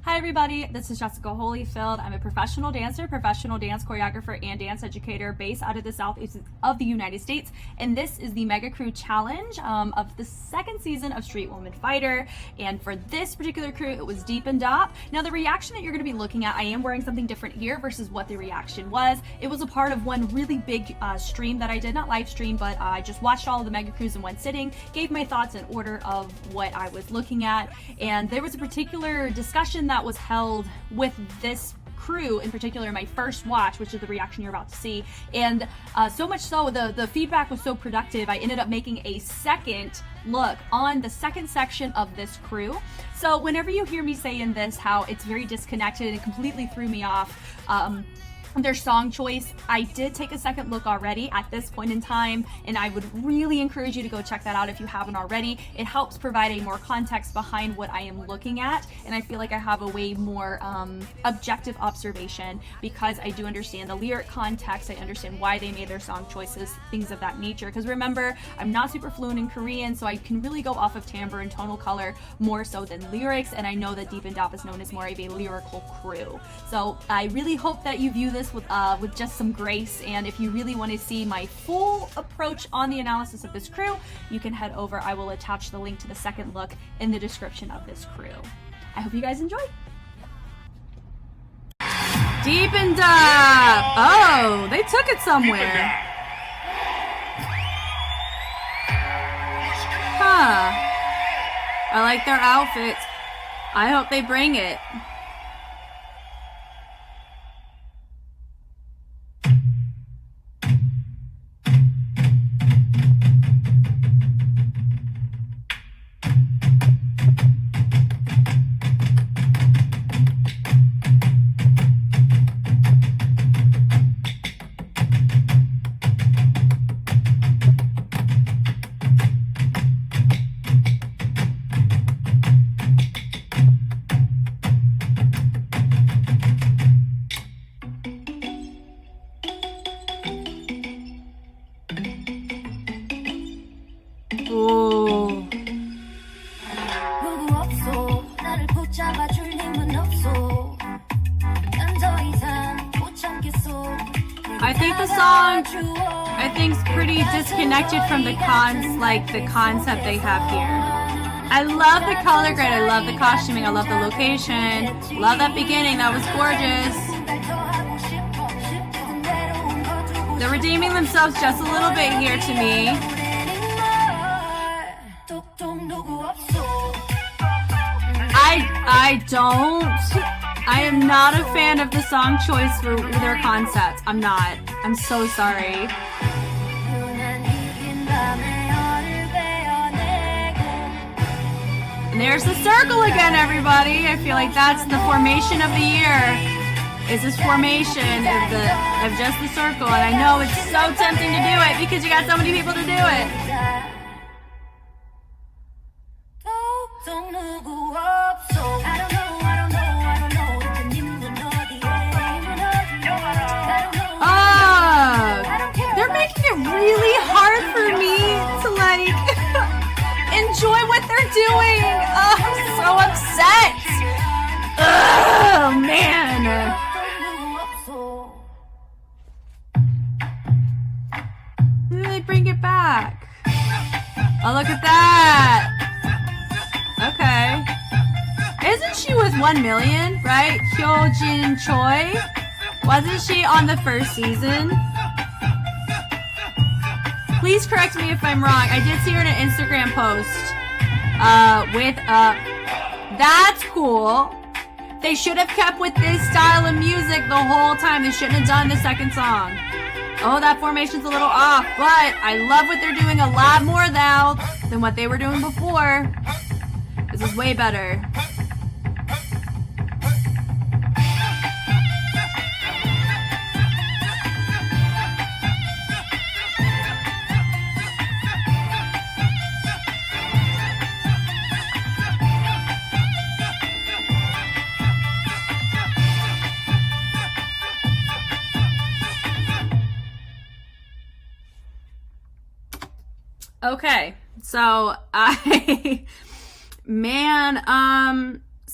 Hi everybody, this is Jessica Holyfield. I'm a professional dancer, professional dance choreographer, and dance educator based out of the southeast of the United States. And this is the MEGACREW challenge of the second season of Street Woman Fighter. And for this particular crew, it was DAP and DAP. Now the reaction that you're going to be looking at, I am wearing something different here versus what the reaction was. It was a part of one really big stream that I did, not live stream, but I just watched all of the MEGACREWs in one sitting, gave my thoughts in order of what I was looking at. And there was a particular discussion that was held with this crew in particular, my first watch, which is the reaction you're about to see. And so much so, the feedback was so productive, I ended up making a second look on the second section of this crew. So whenever you hear me say in this how it's very disconnected and it completely threw me off, their song choice, I did take a second look already at this point in time, and I would really encourage you to go check that out if you haven't already. It helps provide a more context behind what I am looking at, and I feel like I have a way more objective observation because I do understand the lyric context, I understand why they made their song choices, things of that nature. Because remember, I'm not super fluent in Korean, so I can really go off of timbre and tonal color more so than lyrics, and I know that DAP and DAP is known as more of a lyrical crew. So I really hope that you view this with just some grace, and if you really want to see my full approach on the analysis of this crew, you can head over. I will attach the link to the second look in the description of this crew. I hope you guys enjoy. DAP and DAP! Oh, they took it somewhere. Huh. I like their outfits. I hope they bring it. 오. I think the song, is pretty disconnected from the concept they have here. I love the color grade, I love the costuming, I love the location, love that beginning, that was gorgeous. They're redeeming themselves just a little bit here to me. I am not a fan of the song choice for their concept. I'm not. I'm so sorry. And there's the circle again, everybody. I feel like that's the formation of the year. Is this formation of just the circle. And I know it's so tempting to do it because you got so many people to do it. Really hard for me to enjoy what they're doing. Oh, I'm so upset. Oh man. They bring it back. Oh, look at that. Okay. Isn't she with 1 million, right? Hyojin Choi. Wasn't she on the first season? Please correct me if I'm wrong. I did see her in an Instagram post that's cool. They should have kept with this style of music the whole time. They shouldn't have done the second song. Oh, that formation's a little off, but I love what they're doing a lot more now than what they were doing before. This is way better. Okay, so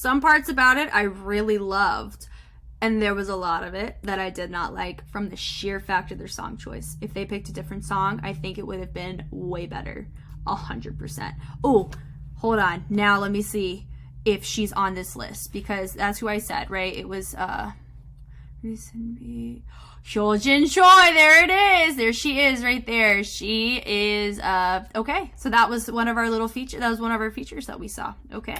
Some parts about it I really loved, and there was a lot of it that I did not like from the sheer fact of their song choice. If they picked a different song, I think it would have been way better. 100%. Oh, hold on. Now let me see if she's on this list, because that's who I said, right? It was recent Hyojin Choi. There it is. There she is right there. She is okay. So that was one of our little feature. That was one of our features that we saw. Okay.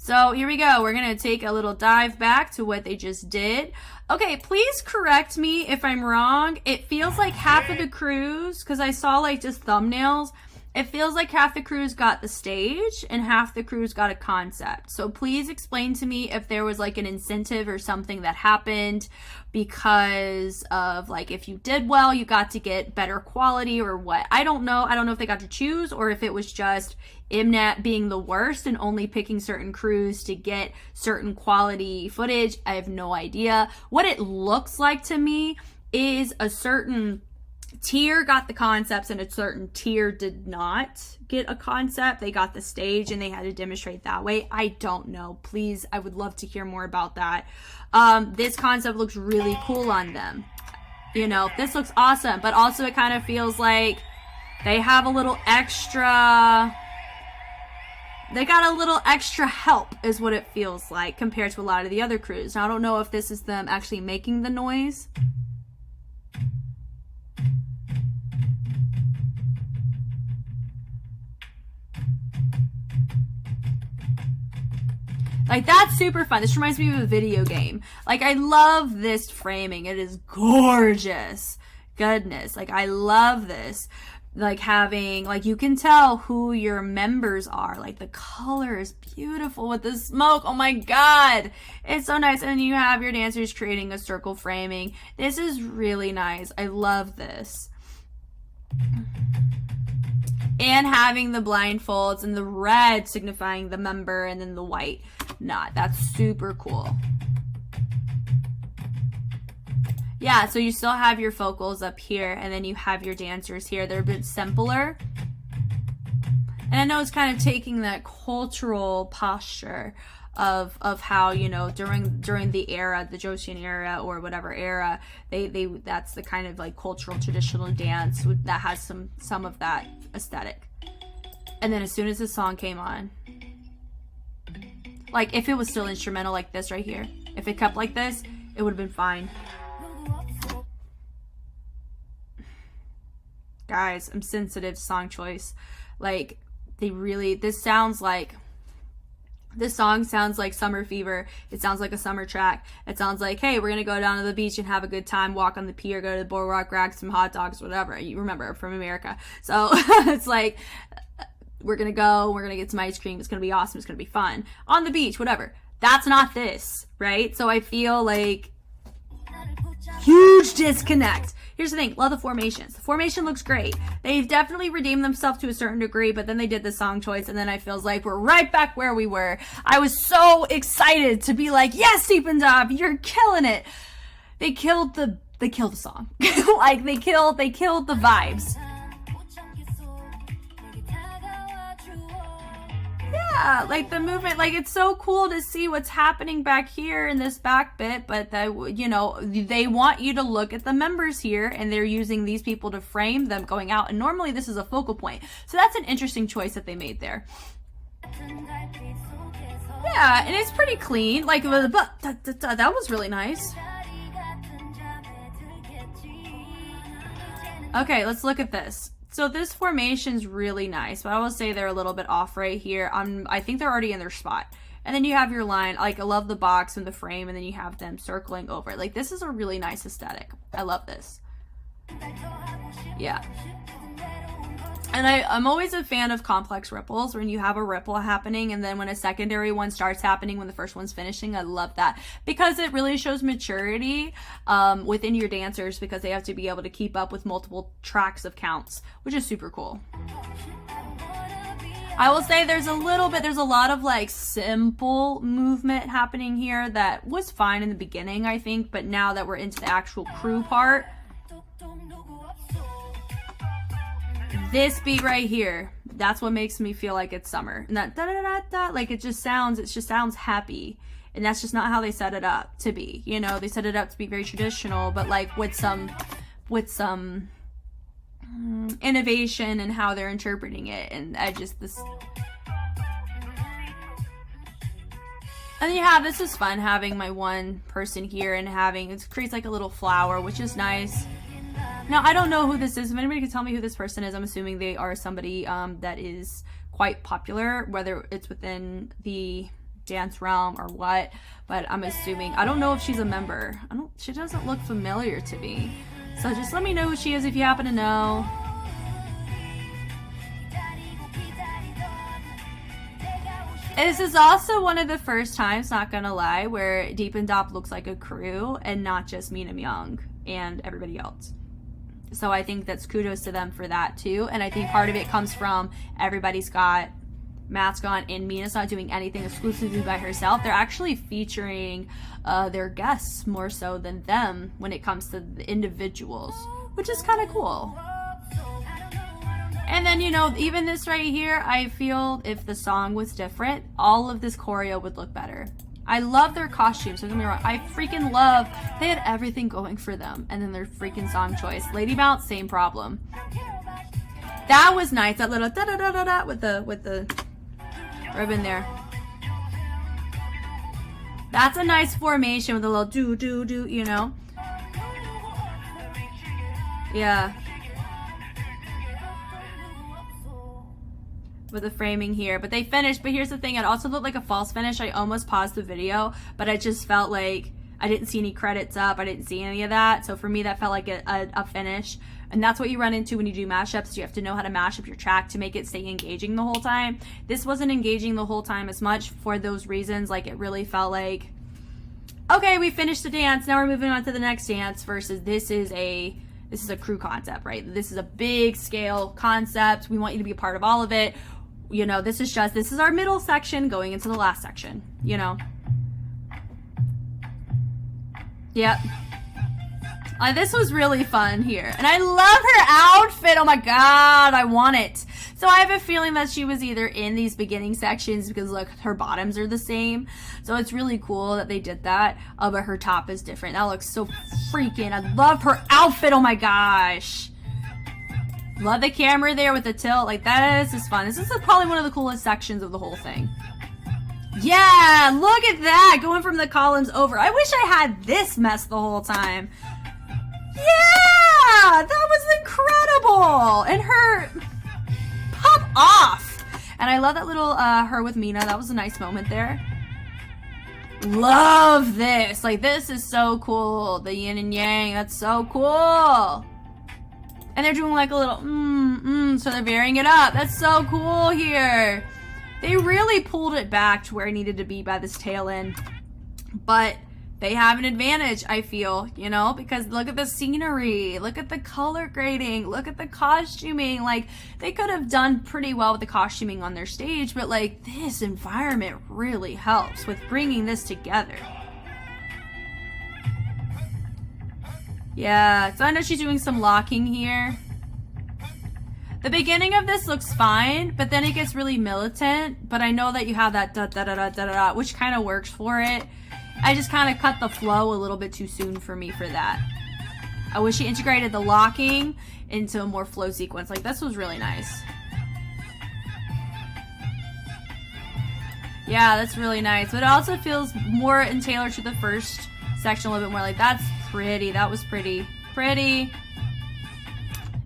So here we go. We're going to take a little dive back to what they just did. Okay, please correct me if I'm wrong. It feels like half of the crews, because I saw like just thumbnails, it feels like half the crews got the stage and half the crews got a concept. So please explain to me if there was like an incentive or something that happened because of like if you did well, you got to get better quality or what. I don't know. I don't know if they got to choose or if it was just Mnet being the worst and only picking certain crews to get certain quality footage. I have no idea. What it looks like to me is a certain tier got the concepts and a certain tier did not get a concept. They got the stage and they had to demonstrate that way. I don't know. Please, I would love to hear more about that. This concept looks really cool on them. You know, this looks awesome, but also it kind of feels like they have a little extra, they got a little extra help is what it feels like compared to a lot of the other crews. Now, I don't know if this is them actually making the noise. Like, that's super fun. This reminds me of a video game. Like, I love this framing. It is gorgeous. Goodness. Like, I love this. Like, having, like, you can tell who your members are. Like, the color is beautiful with the smoke. Oh my God. It's so nice. And you have your dancers creating a circle framing. This is really nice. I love this. And having the blindfolds and the red signifying the member and then the white not. That's super cool. Yeah, so you still have your focals up here and then you have your dancers here. They're a bit simpler. And I know it's kind of taking that cultural posture of how, you know, during the era, the Joseon era or whatever era, they that's the kind of like cultural traditional dance that has some of that aesthetic. And then as soon as the song came on, like if it was still instrumental like this right here, if it kept like this, it would have been fine. Guys, I'm sensitive to song choice. Like, this song sounds like Summer Fever. It sounds like a summer track. It sounds like, hey, we're gonna go down to the beach and have a good time, walk on the pier, go to the boardwalk, grab some hot dogs, whatever. You remember, from America. So it's like, we're gonna get some ice cream. It's gonna be awesome. It's gonna be fun on the beach, whatever. That's not this, right? So I feel like huge disconnect. Here's the thing, love the formations. The formation looks great. They've definitely redeemed themselves to a certain degree, but then they did the song choice, and then I feels like we're right back where we were. I was so excited to be like, yes, Deependab, you're killing it. They killed the song. Like, they killed the vibes. Yeah, like the movement, like it's so cool to see what's happening back here in this back bit, but you know, they want you to look at the members here and they're using these people to frame them going out, and normally this is a focal point. So that's an interesting choice that they made there. Yeah, and it's pretty clean. Like, that was really nice. Okay, let's look at this. So this formation's really nice, but I will say they're a little bit off right here. I think they're already in their spot. And then you have your line. Like, I love the box and the frame, and then you have them circling over. Like, this is a really nice aesthetic. I love this. Yeah. And I'm always a fan of complex ripples, when you have a ripple happening and then when a secondary one starts happening when the first one's finishing. I love that because it really shows maturity within your dancers, because they have to be able to keep up with multiple tracks of counts, which is super cool. I will say there's a lot of like simple movement happening here that was fine in the beginning, I think, but now that we're into the actual crew part, this beat right here, that's what makes me feel like it's summer. And that da-da-da-da, like it just sounds happy. And that's just not how they set it up to be. You know, they set it up to be very traditional, but like with some innovation in how they're interpreting it. And and yeah, this is fun having my one person here and it creates like a little flower, which is nice. Now, I don't know who this is. If anybody can tell me who this person is, I'm assuming they are somebody that is quite popular, whether it's within the dance realm or what, but I'm assuming. I don't know if she's a member. She doesn't look familiar to me. So just let me know who she is if you happen to know. This is also one of the first times, not gonna lie, where Deep and DAP looks like a crew and not just Mina Myung and everybody else. So I think that's kudos to them for that too. And I think part of it comes from everybody's got masks on and Mina's not doing anything exclusively by herself. They're actually featuring their guests more so than them when it comes to the individuals, which is kind of cool. And then, you know, even this right here, I feel if the song was different, all of this choreo would look better. I love their costumes, don't get me wrong. I freaking love, they had everything going for them. And then their freaking song choice. Lady Bounce, same problem. That was nice, that little da-da-da-da-da with the ribbon there. That's a nice formation with a little do-do-do, you know? Yeah. With the framing here, but they finished. But here's the thing, it also looked like a false finish. I almost paused the video, but I just felt like I didn't see any credits up. I didn't see any of that. So for me, that felt like a finish. And that's what you run into when you do mashups. You have to know how to mash up your track to make it stay engaging the whole time. This wasn't engaging the whole time as much for those reasons. Like it really felt like, okay, we finished the dance, now we're moving on to the next dance, versus this is a crew concept, right? This is a big scale concept. We want you to be a part of all of it. You know, this is our middle section going into the last section, you know? Yep. This was really fun here. And I love her outfit. Oh my God, I want it. So I have a feeling that she was either in these beginning sections because look, her bottoms are the same. So it's really cool that they did that. But her top is different. That looks so freaking, I love her outfit. Oh my gosh. Love the camera there with the tilt. Like this is fun. This is probably one of the coolest sections of the whole thing. Yeah, look at that. Going from the columns over. I wish I had this mess the whole time. Yeah, that was incredible. And her pop off. And I love that little her with Mina. That was a nice moment there. Love this. Like this is so cool. The yin and yang. That's so cool. And they're doing like a little so they're varying it up. That's so cool here. They really pulled it back to where it needed to be by this tail end. But they have an advantage, I feel, you know, because look at the scenery, look at the color grading, look at the costuming. Like they could have done pretty well with the costuming on their stage, but like this environment really helps with bringing this together. Yeah, so I know she's doing some locking here. The beginning of this looks fine, but then it gets really militant. But I know that you have that da-da-da-da-da-da, which kind of works for it. I just kind of cut the flow a little bit too soon for me for that. I wish she integrated the locking into a more flow sequence. Like, this was really nice. Yeah, that's really nice. But it also feels more in tailored to the first section a little bit more. Like, that's pretty. That was pretty. Pretty.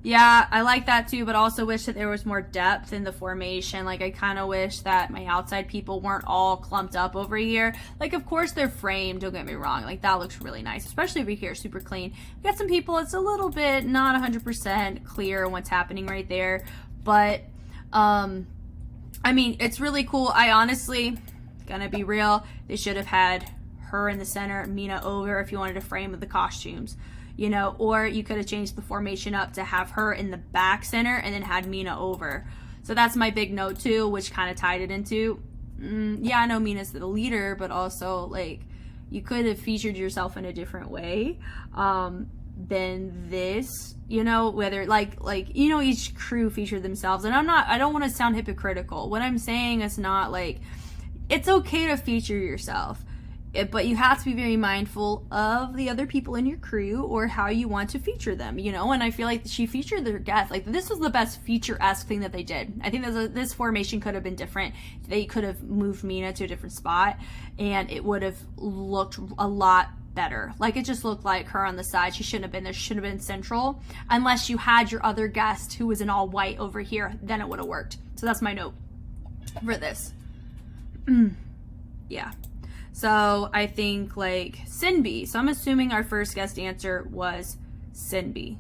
Yeah, I like that too, but also wish that there was more depth in the formation. Like, I kind of wish that my outside people weren't all clumped up over here. Like, of course they're framed, don't get me wrong. Like, that looks really nice, especially over here, super clean. We got some people, it's a little bit not 100% clear what's happening right there. But, I mean, it's really cool. I honestly, gonna be real, they should have had her in the center, Mina over if you wanted to frame with the costumes. You know, or you could have changed the formation up to have her in the back center and then had Mina over. So that's my big note too, which kind of tied it into, yeah, I know Mina's the leader, but also like you could have featured yourself in a different way. been this, you know, whether like you know, each crew featured themselves, and I don't want to sound hypocritical. What I'm saying is not like, it's okay to feature yourself, but you have to be very mindful of the other people in your crew or how you want to feature them, you know. And I feel like she featured their guests. Like, this was the best feature-esque thing that they did. I think this formation could have been different. They could have moved Mina to a different spot, and it would have looked a lot better. Like, it just looked like her on the side. She shouldn't have been there. She should have been central. Unless you had your other guest who was in all white over here, then it would have worked. So that's my note for this. Yeah. So I think like Cindy. So I'm assuming our first guest answer was Cindy.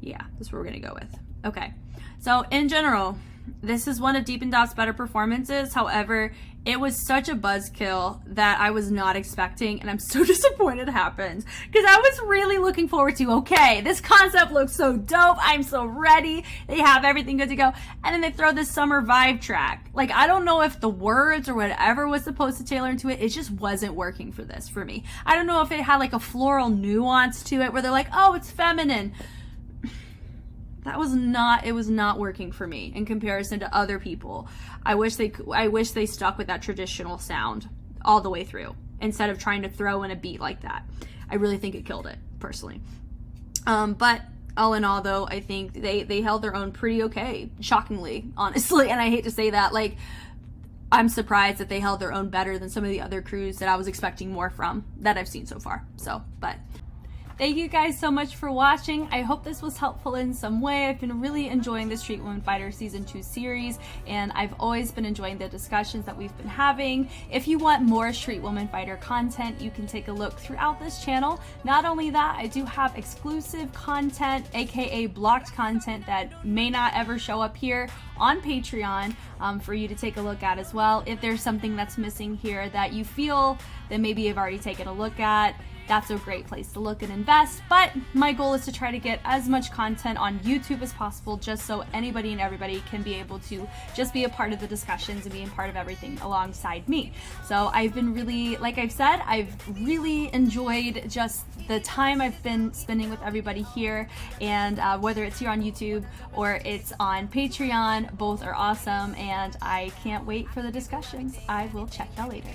Yeah, that's what we're gonna go with. Okay. So in general, this is one of Deep and Dap's better performances. However, it was such a buzzkill that I was not expecting, and I'm so disappointed it happened, because I was really looking forward to, okay, this concept looks so dope, I'm so ready, they have everything good to go, and then they throw this summer vibe track. Like, I don't know if the words or whatever was supposed to tailor into it, it just wasn't working for me. I don't know if it had like a floral nuance to it where they're like, oh, it's feminine. It was not working for me in comparison to other people. I wish they stuck with that traditional sound all the way through instead of trying to throw in a beat like that. I really think it killed it, personally. But all in all, though, I think they held their own pretty okay, shockingly, honestly. And I hate to say that, like, I'm surprised that they held their own better than some of the other crews that I was expecting more from that I've seen so far. So, but thank you guys so much for watching. I hope this was helpful in some way. I've been really enjoying the Street Women Fighter Season 2 series, and I've always been enjoying the discussions that we've been having. If you want more Street Women Fighter content, you can take a look throughout this channel. Not only that, I do have exclusive content, aka blocked content, that may not ever show up here on Patreon for you to take a look at as well. If there's something that's missing here that you feel that maybe you've already taken a look at, that's a great place to look and invest. But my goal is to try to get as much content on YouTube as possible, just so anybody and everybody can be able to just be a part of the discussions and being part of everything alongside me. So I've been really, like I've said, I've really enjoyed just the time I've been spending with everybody here, and whether it's here on YouTube or it's on Patreon, both are awesome, and I can't wait for the discussions. I will check y'all later.